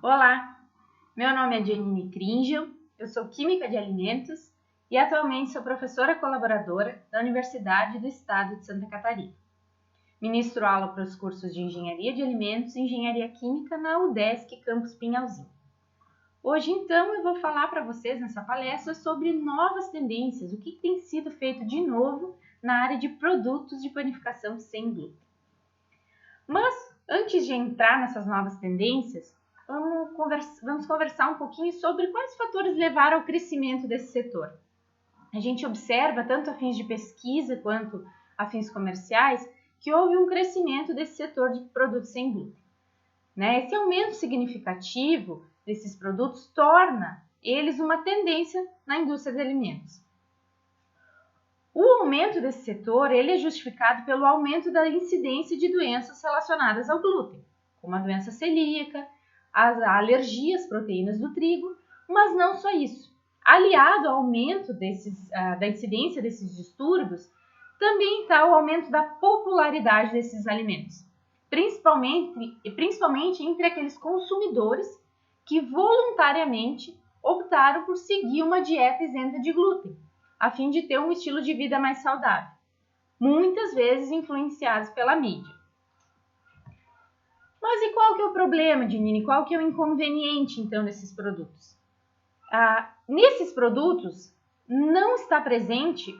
Olá, meu nome é Janine Kringel, eu sou química de alimentos e atualmente sou professora colaboradora da Universidade do Estado de Santa Catarina. Ministro aula para os cursos de Engenharia de Alimentos e Engenharia Química na UDESC Campus Pinhalzinho. Hoje, então, eu vou falar para vocês nessa palestra sobre novas tendências, o que tem sido feito de novo na área de produtos de panificação sem glúten. Mas, antes de entrar nessas novas tendências, vamos conversar um pouquinho sobre quais fatores levaram ao crescimento desse setor. A gente observa, tanto a fins de pesquisa quanto a fins comerciais, que houve um crescimento desse setor de produtos sem glúten. Esse aumento significativo desses produtos torna eles uma tendência na indústria de alimentos. O aumento desse setor ele é justificado pelo aumento da incidência de doenças relacionadas ao glúten, como a doença celíaca, a alergia às proteínas do trigo, mas não só isso. Aliado ao aumento da incidência desses distúrbios, também está o aumento da popularidade desses alimentos, principalmente entre aqueles consumidores que voluntariamente optaram por seguir uma dieta isenta de glúten, a fim de ter um estilo de vida mais saudável, muitas vezes influenciados pela mídia. Mas e qual que é o problema, Janine? Qual que é o inconveniente, então, desses produtos? Nesses produtos não está presente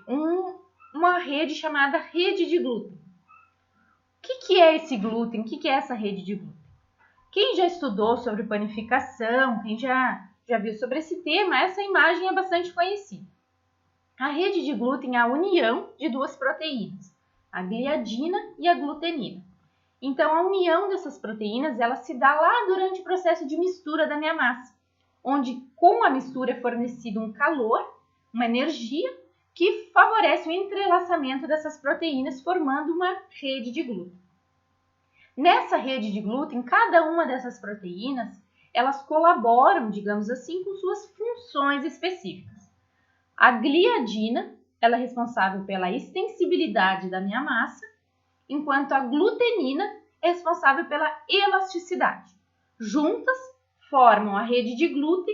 uma rede chamada rede de glúten. O que é esse glúten? O que é essa rede de glúten? Quem já estudou sobre panificação, quem já viu sobre esse tema, essa imagem é bastante conhecida. A rede de glúten é a união de duas proteínas, a gliadina e a glutenina. Então, a união dessas proteínas ela se dá lá durante o processo de mistura da minha massa, onde com a mistura é fornecido um calor, uma energia, que favorece o entrelaçamento dessas proteínas, formando uma rede de glúten. Nessa rede de glúten, cada uma dessas proteínas, elas colaboram, digamos assim, com suas funções específicas. A gliadina, ela é responsável pela extensibilidade da minha massa, enquanto a glutenina é responsável pela elasticidade. Juntas, formam a rede de glúten,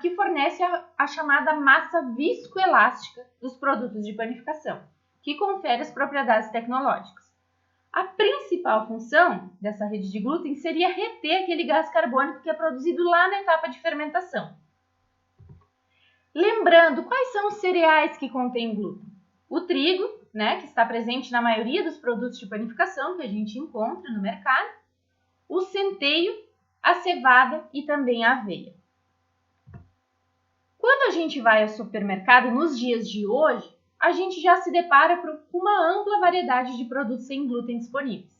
que fornece a chamada massa viscoelástica dos produtos de panificação, que confere as propriedades tecnológicas. A principal função dessa rede de glúten seria reter aquele gás carbônico que é produzido lá na etapa de fermentação. Lembrando, quais são os cereais que contêm glúten? O trigo, que está presente na maioria dos produtos de panificação que a gente encontra no mercado, o centeio, a cevada e também a aveia. Quando a gente vai ao supermercado nos dias de hoje, a gente já se depara com uma ampla variedade de produtos sem glúten disponíveis.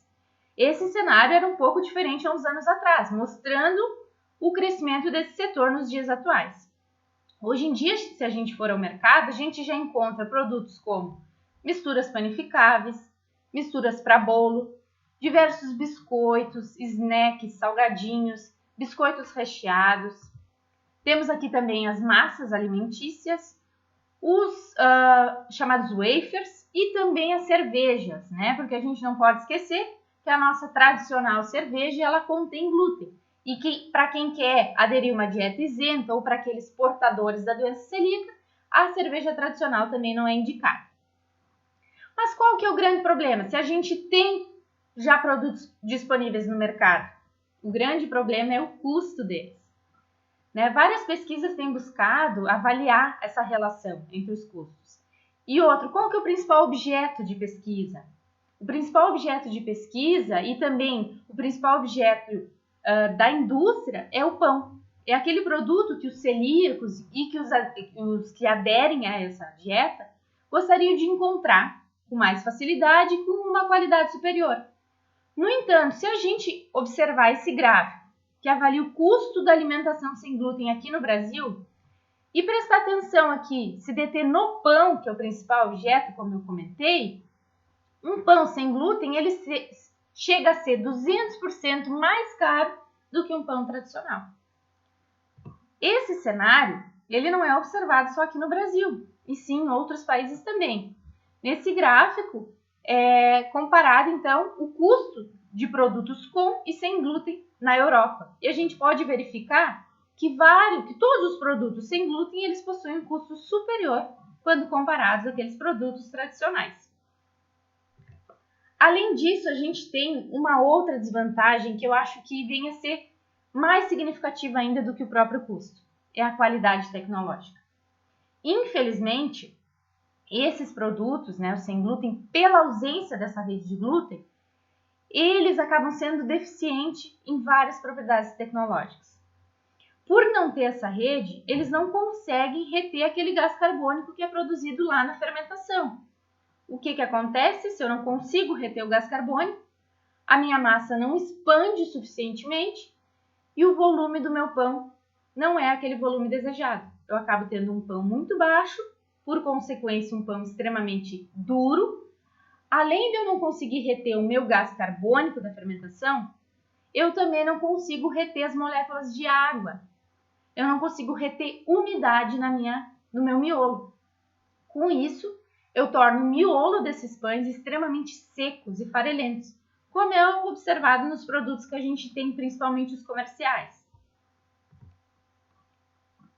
Esse cenário era um pouco diferente há uns anos atrás, mostrando o crescimento desse setor nos dias atuais. Hoje em dia, se a gente for ao mercado, a gente já encontra produtos como misturas panificáveis, misturas para bolo, diversos biscoitos, snacks, salgadinhos, biscoitos recheados. Temos aqui também as massas alimentícias, os chamados wafers e também as cervejas, porque a gente não pode esquecer que a nossa tradicional cerveja ela contém glúten. E que, para quem quer aderir a uma dieta isenta ou para aqueles portadores da doença celíaca, a cerveja tradicional também não é indicada. Mas qual que é o grande problema? Se a gente tem já produtos disponíveis no mercado, o grande problema é o custo deles. Várias pesquisas têm buscado avaliar essa relação entre os custos. E outro, qual que é o principal objeto de pesquisa? O principal objeto de pesquisa e também o principal objeto da indústria é o pão. É aquele produto que os celíacos e que os que aderem a essa dieta gostariam de encontrar com mais facilidade e com uma qualidade superior. No entanto, se a gente observar esse gráfico, que avalia o custo da alimentação sem glúten aqui no Brasil, e prestar atenção aqui, se deter no pão, que é o principal objeto, como eu comentei, um pão sem glúten, ele chega a ser 200% mais caro do que um pão tradicional. Esse cenário, ele não é observado só aqui no Brasil, e sim em outros países também. Nesse gráfico, é comparado, então, o custo de produtos com e sem glúten na Europa. E a gente pode verificar que todos os produtos sem glúten eles possuem um custo superior quando comparados àqueles produtos tradicionais. Além disso, a gente tem uma outra desvantagem que eu acho que vem a ser mais significativa ainda do que o próprio custo. É a qualidade tecnológica. Infelizmente, esses produtos, né, sem glúten, pela ausência dessa rede de glúten, eles acabam sendo deficientes em várias propriedades tecnológicas. Por não ter essa rede, eles não conseguem reter aquele gás carbônico que é produzido lá na fermentação. O que acontece se eu não consigo reter o gás carbônico? A minha massa não expande suficientemente e o volume do meu pão não é aquele volume desejado. Eu acabo tendo um pão muito baixo, por consequência um pão extremamente duro. Além de eu não conseguir reter o meu gás carbônico da fermentação, eu também não consigo reter as moléculas de água. Eu não consigo reter umidade no meu miolo. Com isso, eu torno o miolo desses pães extremamente secos e farelentos, como é observado nos produtos que a gente tem, principalmente os comerciais.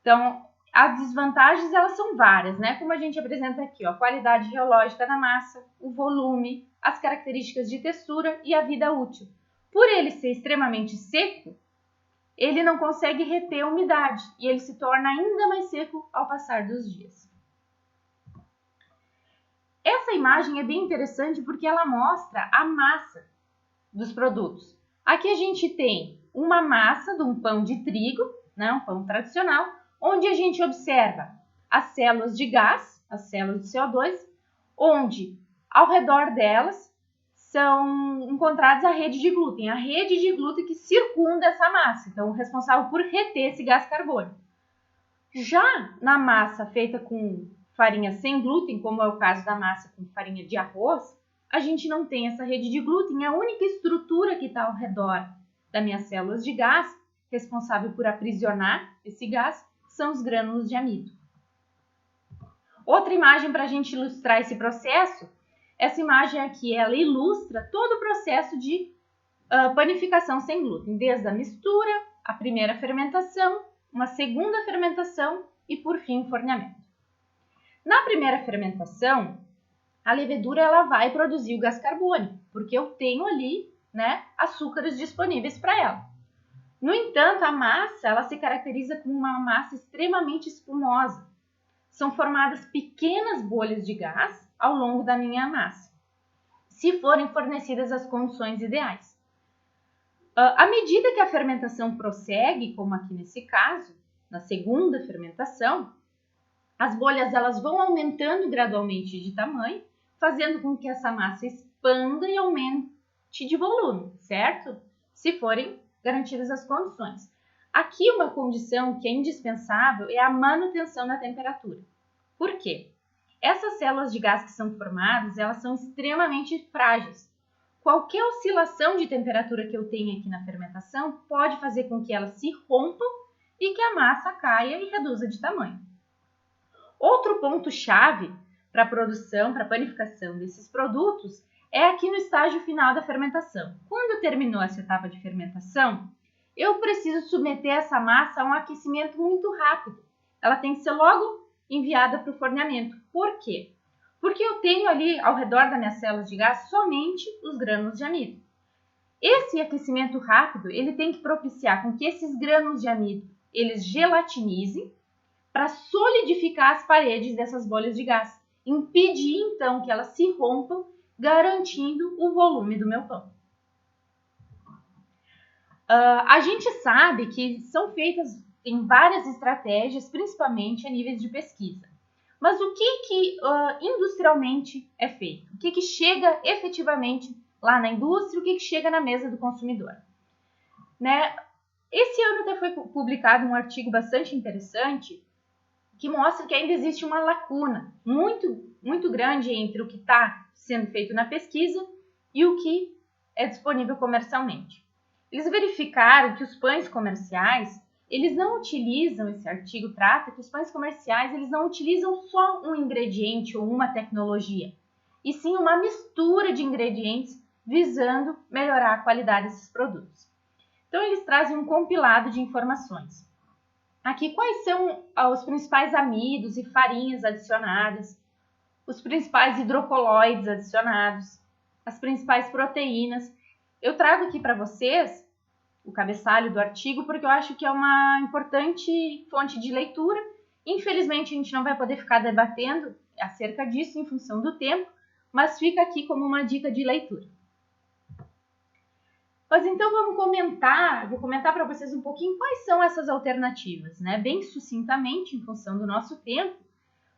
Então, as desvantagens elas são várias, né? Como a gente apresenta aqui, ó, a qualidade geológica da massa, o volume, as características de textura e a vida útil. Por ele ser extremamente seco, ele não consegue reter a umidade e ele se torna ainda mais seco ao passar dos dias. Essa imagem é bem interessante porque ela mostra a massa dos produtos. Aqui a gente tem uma massa de um pão de trigo, né, um pão tradicional, onde a gente observa as células de gás, as células de CO2, onde ao redor delas são encontradas a rede de glúten que circunda essa massa, então responsável por reter esse gás carbônico. Já na massa feita com farinha sem glúten, como é o caso da massa com farinha de arroz, a gente não tem essa rede de glúten, a única estrutura que está ao redor das minhas células de gás, responsável por aprisionar esse gás, são os grânulos de amido. Outra imagem para a gente ilustrar esse processo, essa imagem aqui, ela ilustra todo o processo de panificação sem glúten, desde a mistura, a primeira fermentação, uma segunda fermentação e, por fim, o forneamento. Na primeira fermentação, a levedura ela vai produzir o gás carbônico, porque eu tenho ali, né, açúcares disponíveis para ela. No entanto, a massa ela se caracteriza como uma massa extremamente espumosa. São formadas pequenas bolhas de gás ao longo da minha massa, se forem fornecidas as condições ideais. À medida que a fermentação prossegue, como aqui nesse caso, na segunda fermentação, as bolhas elas vão aumentando gradualmente de tamanho, fazendo com que essa massa expanda e aumente de volume, certo? Se forem garantidas as condições. Aqui uma condição que é indispensável é a manutenção da temperatura. Por quê? Essas células de gás que são formadas, elas são extremamente frágeis. Qualquer oscilação de temperatura que eu tenha aqui na fermentação pode fazer com que elas se rompam e que a massa caia e reduza de tamanho. Outro ponto-chave para a produção, para a panificação desses produtos, é aqui no estágio final da fermentação. Quando terminou essa etapa de fermentação, eu preciso submeter essa massa a um aquecimento muito rápido. Ela tem que ser logo enviada para o forneamento. Por quê? Porque eu tenho ali ao redor das minhas células de gás somente os grânulos de amido. Esse aquecimento rápido, ele tem que propiciar com que esses grânulos de amido, eles gelatinizem para solidificar as paredes dessas bolhas de gás, impedir então que elas se rompam, garantindo o volume do meu pão. A gente sabe que são feitas em várias estratégias, principalmente a níveis de pesquisa. Mas o que industrialmente é feito? O que chega efetivamente lá na indústria? O que chega na mesa do consumidor? Né? Esse ano até foi publicado um artigo bastante interessante que mostra que ainda existe uma lacuna muito grande entre o que está sendo feito na pesquisa e o que é disponível comercialmente. Eles verificaram que os pães comerciais, eles não utilizam, esse artigo trata que os pães comerciais, eles não utilizam só um ingrediente ou uma tecnologia, e sim uma mistura de ingredientes visando melhorar a qualidade desses produtos. Então, eles trazem um compilado de informações. Aqui, quais são os principais amidos e farinhas adicionadas, os principais hidrocoloides adicionados, as principais proteínas. Eu trago aqui para vocês o cabeçalho do artigo porque eu acho que é uma importante fonte de leitura. Infelizmente, a gente não vai poder ficar debatendo acerca disso em função do tempo, mas fica aqui como uma dica de leitura. Mas então vou comentar para vocês um pouquinho quais são essas alternativas, né? Bem sucintamente, em função do nosso tempo,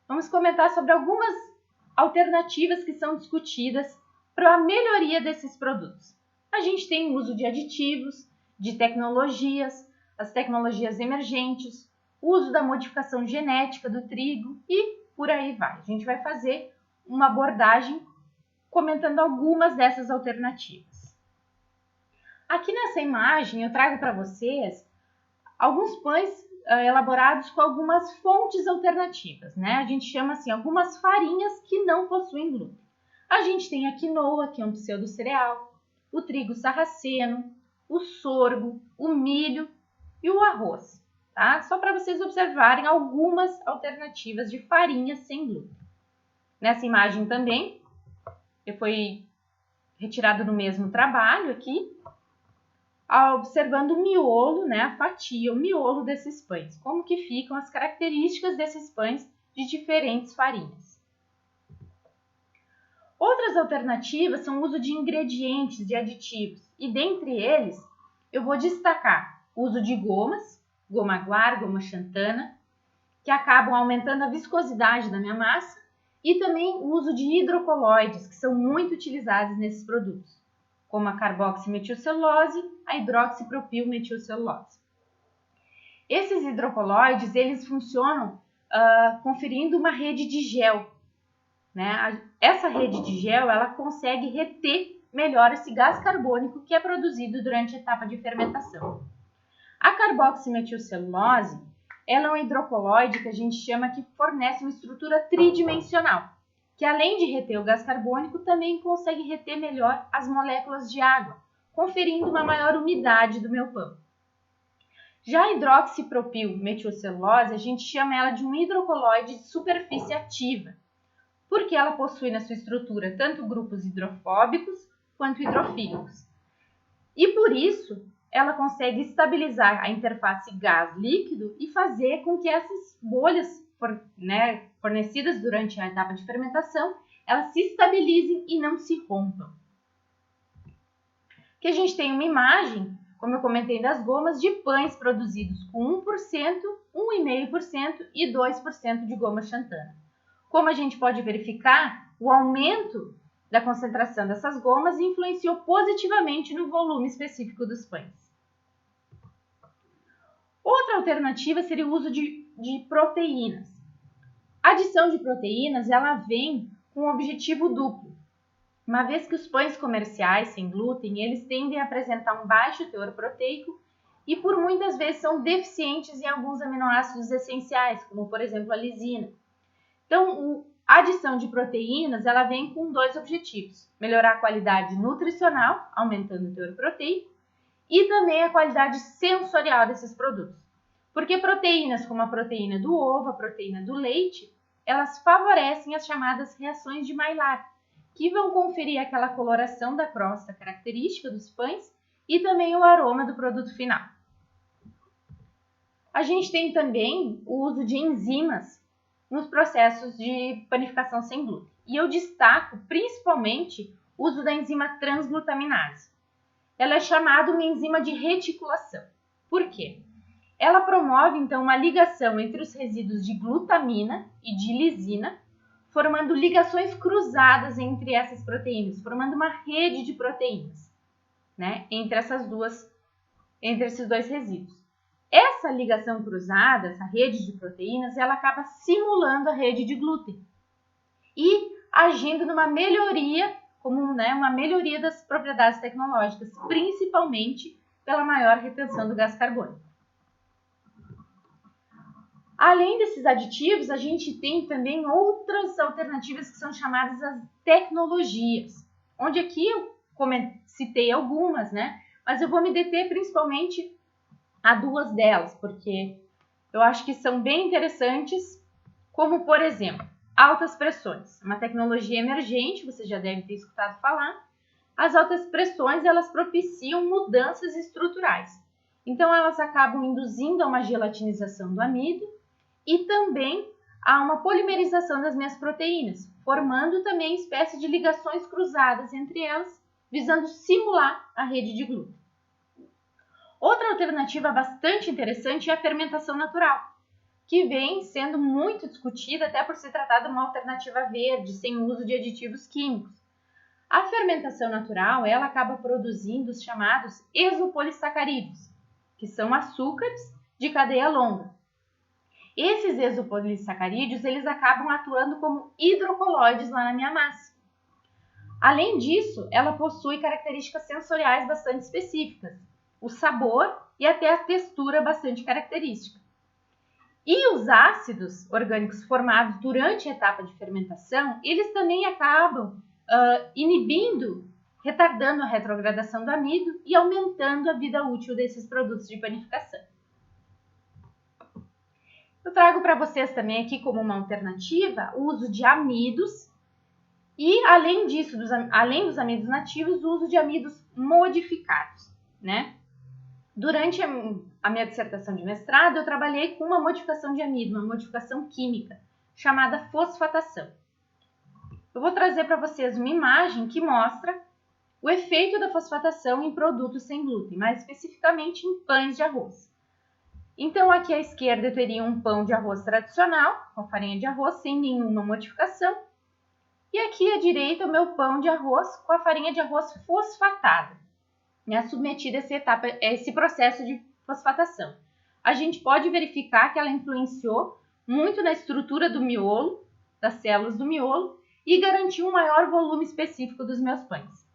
vamos comentar sobre algumas alternativas que são discutidas para a melhoria desses produtos. A gente tem o uso de aditivos, de tecnologias, as tecnologias emergentes, o uso da modificação genética do trigo e por aí vai. A gente vai fazer uma abordagem comentando algumas dessas alternativas. Aqui nessa imagem eu trago para vocês alguns pães elaborados com algumas fontes alternativas, né? A gente chama assim algumas farinhas que não possuem glúten. A gente tem a quinoa, que é um pseudo-cereal, o trigo sarraceno, o sorgo, o milho e o arroz, tá? Só para vocês observarem algumas alternativas de farinhas sem glúten. Nessa imagem também, foi retirado no mesmo trabalho aqui, observando o miolo, né, a fatia, o miolo desses pães. Como que ficam as características desses pães de diferentes farinhas. Outras alternativas são o uso de ingredientes, de aditivos. E dentre eles, eu vou destacar o uso de gomas, goma guar, goma xantana, que acabam aumentando a viscosidade da minha massa. E também o uso de hidrocoloides, que são muito utilizados nesses produtos, como a carboximetilcelulose, a hidroxipropilmetilcelulose. Esses hidrocoloides, eles funcionam conferindo uma rede de gel, né? Essa rede de gel, ela consegue reter melhor esse gás carbônico que é produzido durante a etapa de fermentação. A carboximetilcelulose, ela é um hidrocoloide que a gente chama que fornece uma estrutura tridimensional, que além de reter o gás carbônico, também consegue reter melhor as moléculas de água, conferindo uma maior umidade do meu pão. Já a hidroxipropilmetilcelulose, a gente chama ela de um hidrocoloide de superfície ativa, porque ela possui na sua estrutura tanto grupos hidrofóbicos quanto hidrofílicos. E por isso, ela consegue estabilizar a interface gás-líquido e fazer com que essas bolhas fornecidas durante a etapa de fermentação, elas se estabilizem e não se rompam. Aqui a gente tem uma imagem, como eu comentei, das gomas de pães produzidos com 1%, 1,5% e 2% de goma xantana. Como a gente pode verificar, o aumento da concentração dessas gomas influenciou positivamente no volume específico dos pães. Outra alternativa seria o uso de proteínas. A adição de proteínas, ela vem com um objetivo duplo. Uma vez que os pães comerciais sem glúten, eles tendem a apresentar um baixo teor proteico e por muitas vezes são deficientes em alguns aminoácidos essenciais, como por exemplo a lisina. Então, a adição de proteínas, ela vem com dois objetivos: melhorar a qualidade nutricional, aumentando o teor proteico, e também a qualidade sensorial desses produtos. Porque proteínas como a proteína do ovo, a proteína do leite, elas favorecem as chamadas reações de Maillard, que vão conferir aquela coloração da crosta característica dos pães e também o aroma do produto final. A gente tem também o uso de enzimas nos processos de panificação sem glúten. E eu destaco principalmente o uso da enzima transglutaminase. Ela é chamada uma enzima de reticulação. Por quê? Ela promove, então, uma ligação entre os resíduos de glutamina e de lisina, formando ligações cruzadas entre essas proteínas, formando uma rede de proteínas, né, entre esses dois resíduos. Essa ligação cruzada, essa rede de proteínas, ela acaba simulando a rede de glúten e agindo numa melhoria, uma melhoria das propriedades tecnológicas, principalmente pela maior retenção do gás carbônico. Além desses aditivos, a gente tem também outras alternativas que são chamadas as tecnologias, onde aqui eu citei algumas, né? mas eu vou me deter principalmente a duas delas, porque eu acho que são bem interessantes, como, por exemplo, altas pressões. Uma tecnologia emergente, você já deve ter escutado falar. As altas pressões, elas propiciam mudanças estruturais. Então, elas acabam induzindo a uma gelatinização do amido e também a uma polimerização das minhas proteínas, formando também espécie de ligações cruzadas entre elas, visando simular a rede de glúten. Outra alternativa bastante interessante é a fermentação natural, que vem sendo muito discutida até por se tratar de uma alternativa verde, sem uso de aditivos químicos. A fermentação natural, ela acaba produzindo os chamados exopolissacarídeos, que são açúcares de cadeia longa. Esses exopolissacarídeos, eles acabam atuando como hidrocoloides lá na minha massa. Além disso, ela possui características sensoriais bastante específicas, o sabor e até a textura bastante característica. E os ácidos orgânicos formados durante a etapa de fermentação, eles também acabam inibindo, retardando a retrogradação do amido e aumentando a vida útil desses produtos de panificação. Eu trago para vocês também aqui como uma alternativa o uso de amidos e, além disso, além dos amidos nativos, o uso de amidos modificados, né? Durante a minha dissertação de mestrado, eu trabalhei com uma modificação de amido, uma modificação química, chamada fosfatação. Eu vou trazer para vocês uma imagem que mostra o efeito da fosfatação em produtos sem glúten, mais especificamente em pães de arroz. Então, aqui à esquerda eu teria um pão de arroz tradicional, com farinha de arroz, sem nenhuma modificação. E aqui à direita o meu pão de arroz com a farinha de arroz fosfatada, né, submetida a esse processo de fosfatação. A gente pode verificar que ela influenciou muito na estrutura do miolo, das células do miolo, e garantiu um maior volume específico dos meus pães.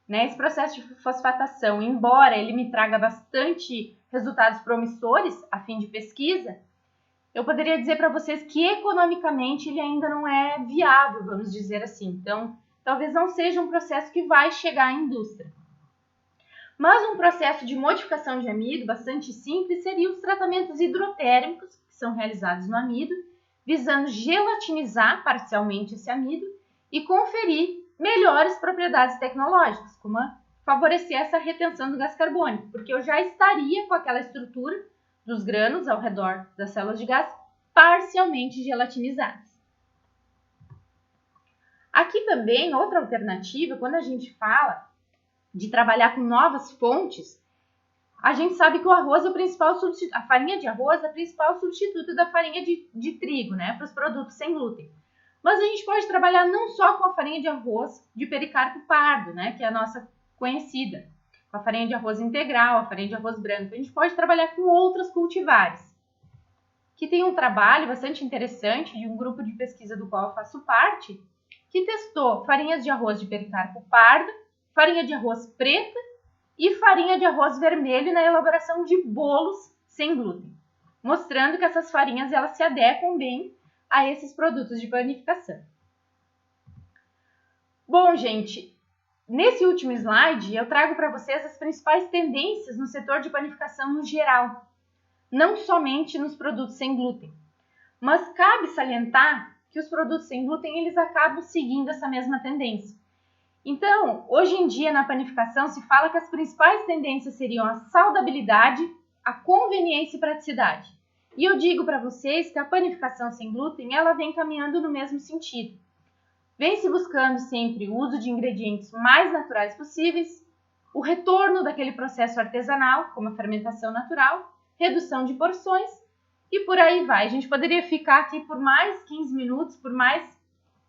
Esse processo de fosfatação, embora ele me traga bastante resultados promissores a fim de pesquisa, eu poderia dizer para vocês que economicamente ele ainda não é viável, vamos dizer assim. Então, talvez não seja um processo que vai chegar à indústria. Mas um processo de modificação de amido bastante simples seria os tratamentos hidrotérmicos que são realizados no amido, visando gelatinizar parcialmente esse amido e conferir melhores propriedades tecnológicas, como favorecer essa retenção do gás carbônico, porque eu já estaria com aquela estrutura dos grânulos ao redor das células de gás parcialmente gelatinizadas. Aqui também, outra alternativa, quando a gente fala de trabalhar com novas fontes, a gente sabe que o arroz é o principal substituto, a farinha de arroz é o principal substituto da farinha de trigo, né, para os produtos sem glúten. Mas a gente pode trabalhar não só com a farinha de arroz de pericarpo pardo, né, que é a nossa conhecida, com a farinha de arroz integral, a farinha de arroz branco. A gente pode trabalhar com outras cultivares, que tem um trabalho bastante interessante de um grupo de pesquisa do qual eu faço parte, que testou farinhas de arroz de pericarpo pardo, farinha de arroz preta e farinha de arroz vermelho na elaboração de bolos sem glúten, mostrando que essas farinhas elas se adequam bem a esses produtos de panificação. Bom, gente, nesse último slide eu trago para vocês as principais tendências no setor de panificação no geral, não somente nos produtos sem glúten, mas cabe salientar que os produtos sem glúten eles acabam seguindo essa mesma tendência. Então, hoje em dia na panificação se fala que as principais tendências seriam a saudabilidade, a conveniência e praticidade. E eu digo para vocês que a panificação sem glúten ela vem caminhando no mesmo sentido. Vem se buscando sempre o uso de ingredientes mais naturais possíveis, o retorno daquele processo artesanal, como a fermentação natural, redução de porções e por aí vai. A gente poderia ficar aqui por mais 15 minutos, por mais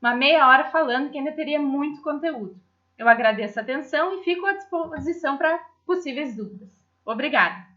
uma meia hora falando, que ainda teria muito conteúdo. Eu agradeço a atenção e fico à disposição para possíveis dúvidas. Obrigada!